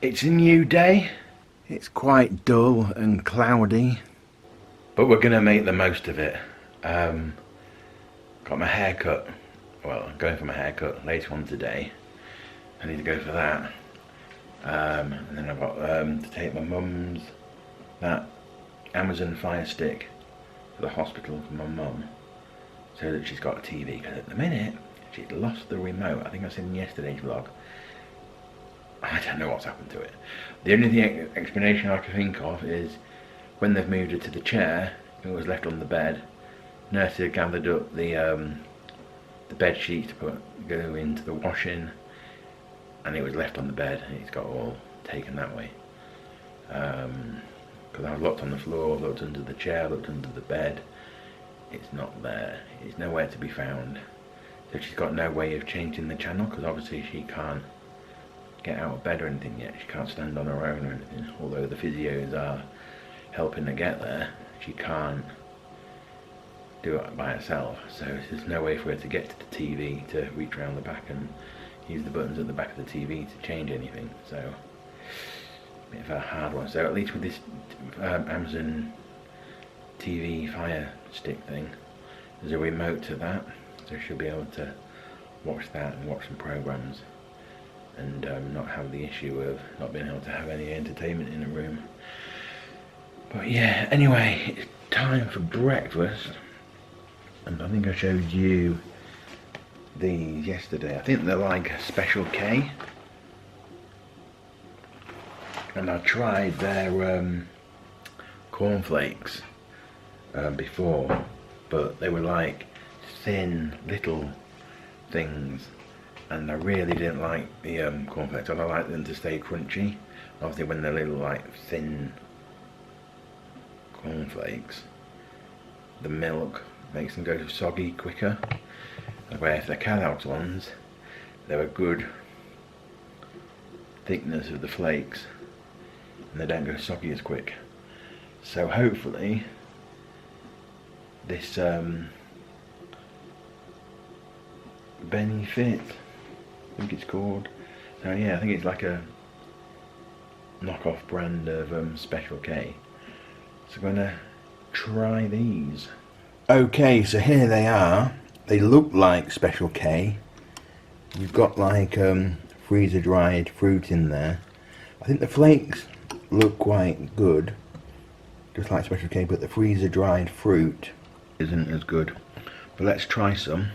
It's a new day. It's quite dull and cloudy, but we're gonna make the most of it. Got my hair cut. Well, I'm going for my haircut later on today. I need to go for that. And then I've got to take my mum's that Amazon Fire Stick to the hospital for my mum, so that she's got a TV. Because at the minute she's lost the remote. I think I said in yesterday's vlog. I don't know what's happened to it. The only explanation I can think of is when they've moved it to the chair, it was left on the bed. Nurse had gathered up the bed sheet to go into the washing, and it was left on the bed, and it's got all taken that way. Because I looked on the floor, looked under the chair, looked under the bed. It's not there. It's nowhere to be found. So she's got no way of changing the channel, because obviously she can't get out of bed or anything yet. She can't stand on her own or anything. Although the physios are helping her get there, she can't do it by herself. So there's no way for her to get to the TV, to reach around the back and use the buttons at the back of the TV to change anything. So a bit of a hard one. So at least with this Amazon TV Fire Stick thing, there's a remote to that, so she'll be able to watch that and watch some programs, and not have the issue of not being able to have any entertainment in the room. But yeah, anyway, it's time for breakfast, and I think I showed you these yesterday. I think they're like Special K, and I tried their cornflakes before, but they were like thin little things, and I really didn't like the cornflakes. I like them to stay crunchy. Obviously when they're little like thin cornflakes, the milk makes them go soggy quicker. Where if they're Kellogg's ones, they're a good thickness of the flakes, and they don't go soggy as quick. So hopefully this Benefit, I think it's called. So yeah, I think it's like a knockoff brand of Special K. So I'm gonna try these. Okay, so here they are. They look like Special K. You've got like freezer dried fruit in there. I think the flakes look quite good, just like Special K, but the freezer dried fruit isn't as good. But let's try some.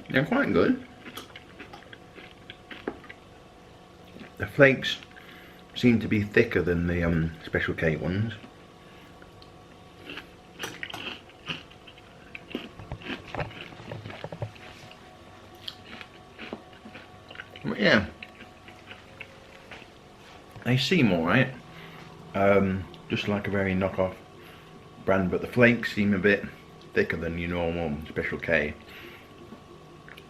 They're quite good. The flakes seem to be thicker than the Special K ones. But yeah, they seem alright. Just like a very knockoff brand, but the flakes seem a bit thicker than your normal Special K,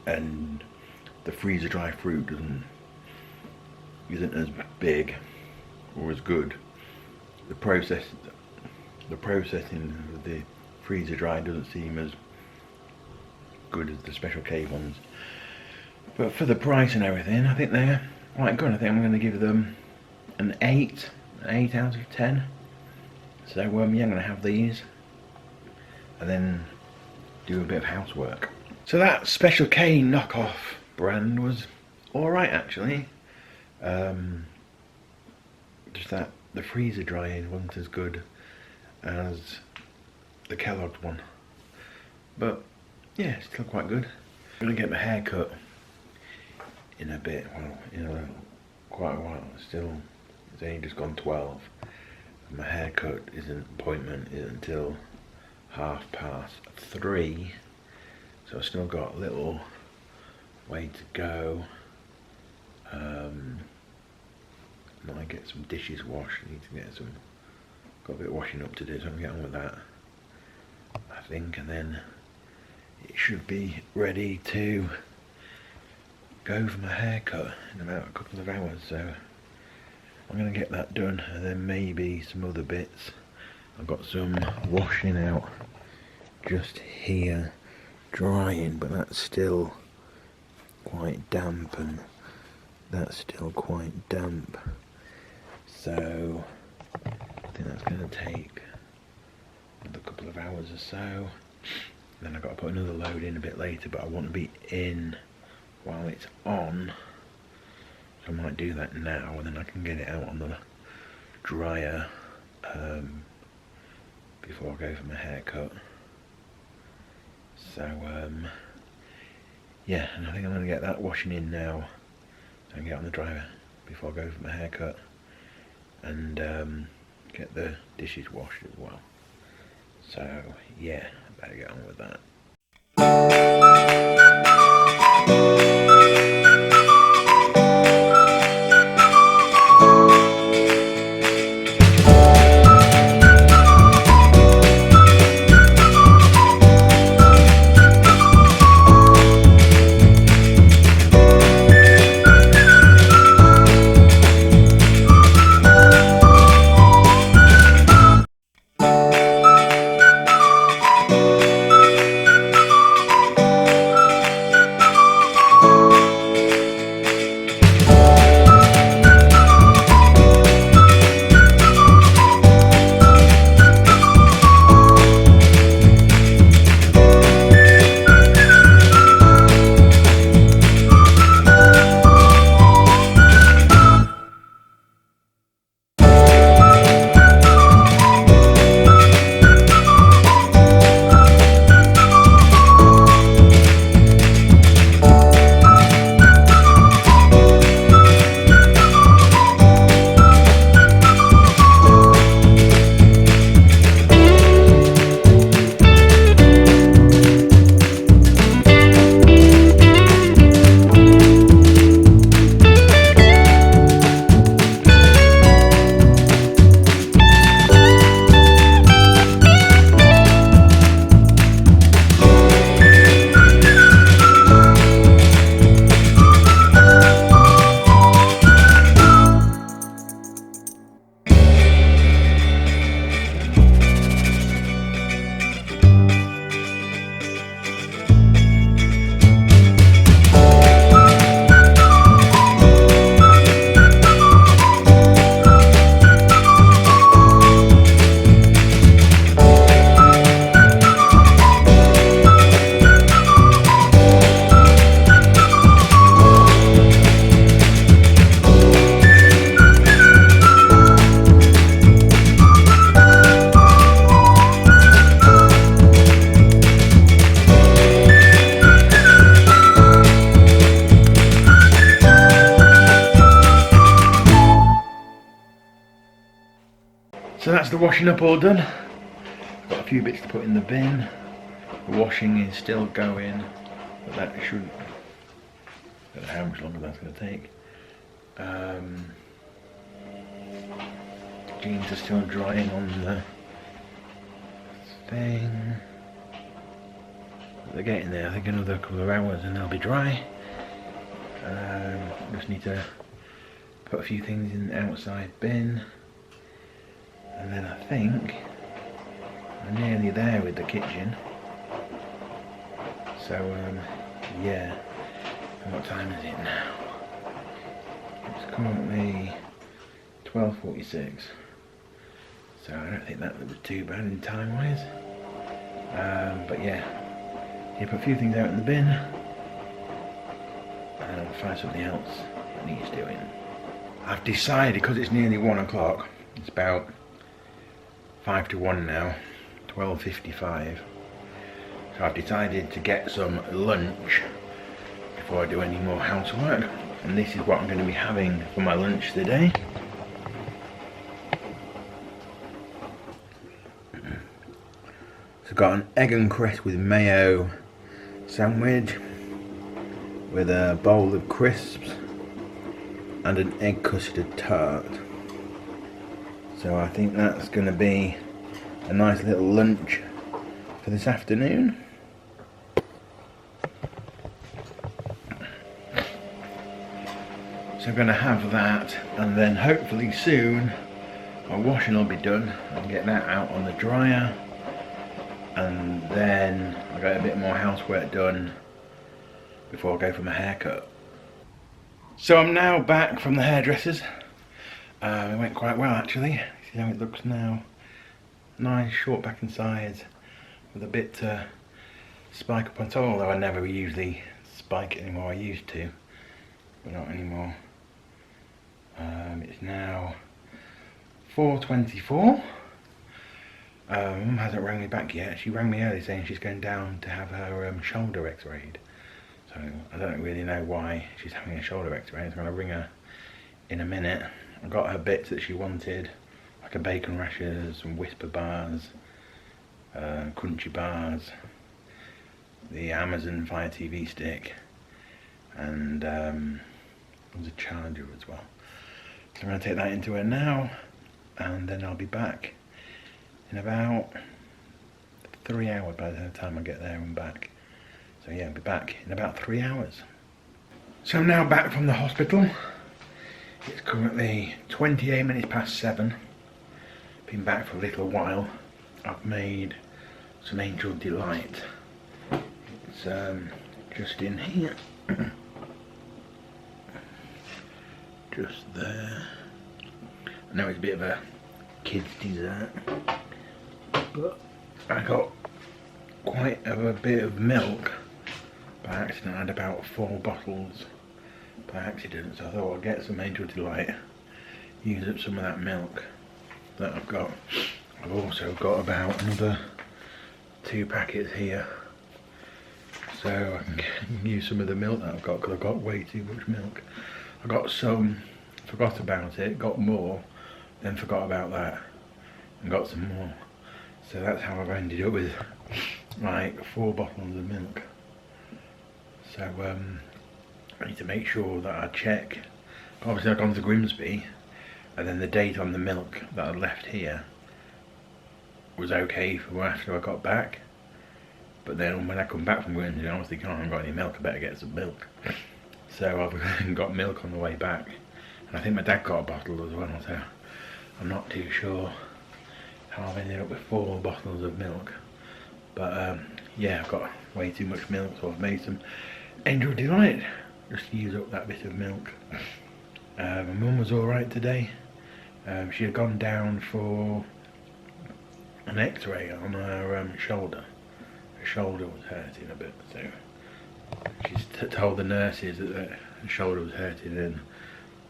and the freezer dry fruit isn't as big or as good. The processing of the freezer dry doesn't seem as good as the Special K ones. But for the price and everything, I think they're quite good. I think I'm going to give them an 8 out of 10. So yeah, I'm going to have these and then do a bit of housework. So that Special K knockoff brand was alright actually. Just that the freezer drying wasn't as good as the Kellogg's one, but yeah, still quite good. I'm gonna get my hair cut in a bit, well, in quite a while. Still, it's only just gone 12. And my haircut appointment is until 3:30, so I've still got a little way to go. Might get some dishes washed. Need to get got a bit of washing up to do, so I'm gonna get on with that, I think, and then it should be ready to go for my haircut in about a couple of hours. So I'm gonna get that done, and then maybe some other bits. I've got some washing out just here drying, but that's still quite damp, and that's still quite damp. So I think that's going to take another couple of hours or so. Then I've got to put another load in a bit later, but I want to be in while it's on. So I might do that now, and then I can get it out on the dryer before I go for my haircut. So yeah, and I think I'm going to get that washing in now and get on the dryer before I go for my haircut, and get the dishes washed as well. So yeah, I better get on with that. So that's the washing up all done. I've got a few bits to put in the bin. The washing is still going, but that should, I don't know how much longer that's going to take. The jeans are still drying on the thing. But they're getting there. I think another couple of hours and they'll be dry. Just need to put a few things in the outside bin. And then I think I'm nearly there with the kitchen. So yeah. And what time is it now? It's currently 12:46. So I don't think that was too bad in time wise. But yeah, put a few things out in the bin and I'll find something else that needs doing. I've decided, because it's nearly 1 o'clock, it's about 5 to 1 now, 12:55. So I've decided to get some lunch before I do any more housework. And this is what I'm going to be having for my lunch today. So I've got an egg and cress with mayo sandwich with a bowl of crisps and an egg custard tart. So I think that's going to be a nice little lunch for this afternoon. So I'm going to have that, and then hopefully soon my washing will be done and get that out on the dryer, and then I got a bit more housework done before I go for my haircut. So I'm now back from the hairdressers. It went quite well actually. See how it looks now. Nice short back and sides with a bit to spike up on top, although I never usually spike it anymore. I used to, but not anymore. It's now 4:24. Mum hasn't rang me back yet. She rang me early saying she's going down to have her shoulder x-rayed. So I don't really know why she's having a shoulder x-ray. I'm going to ring her in a minute. I got her bits that she wanted, like a bacon rashers, some whisper bars, crunchy bars, the Amazon Fire TV stick, and there's a charger as well. So I'm going to take that into her now, and then I'll be back in about 3 hours by the time I get there and back. So yeah, I'll be back in about 3 hours. So I'm now back from the hospital. It's currently 28 minutes past 7. Been back for a little while. I've made some Angel Delight. It's just in here. Just there. I know it's a bit of a kid's dessert, but I got quite a bit of milk by accident. I had about 4 bottles by accident, so I thought I'd get some Angel Delight, use up some of that milk that I've got. I've also got about another 2 packets here, so I can use some of the milk that I've got, because I've got way too much milk. I got some, forgot about it, got more, then forgot about that, and got some more. So that's how I've ended up with like 4 bottles of milk. So I need to make sure that I check. Obviously I've gone to Grimsby, and then the date on the milk that I left here was okay for after I got back. But then when I come back from Grimsby, I was thinking, oh, I haven't got any milk, I better get some milk. So I've got milk on the way back, and I think my dad got a bottle as well, so I'm not too sure how I've ended up with 4 bottles of milk. But yeah, I've got way too much milk, so I've made some Angel Delight just to use up that bit of milk. My mum was alright today. She had gone down for an x-ray on her shoulder. Her shoulder was hurting a bit, so she's told the nurses that her shoulder was hurting, and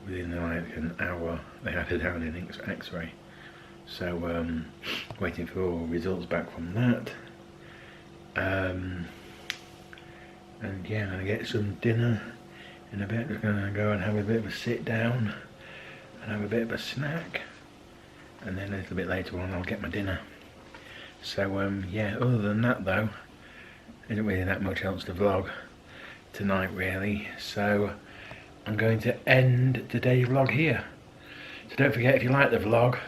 within like an hour they had her down in x-ray. So waiting for results back from that. And yeah, I'm going to get some dinner in a bit. Just going to go and have a bit of a sit down and have a bit of a snack, and then a little bit later on I'll get my dinner. So yeah, other than that though, there isn't really that much else to vlog tonight really. So I'm going to end today's vlog here. So don't forget, if you like the vlog,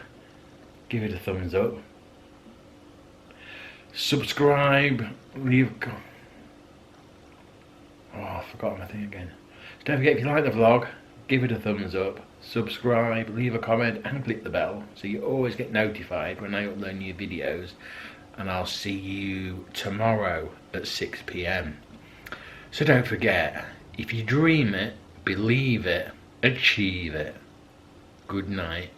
give it a thumbs up, subscribe, leave I forgot my thing again. So don't forget, if you like the vlog, give it a thumbs up, subscribe, leave a comment, and click the bell so you always get notified when I upload new videos. And I'll see you tomorrow at 6 PM. So don't forget, if you dream it, believe it, achieve it. Good night.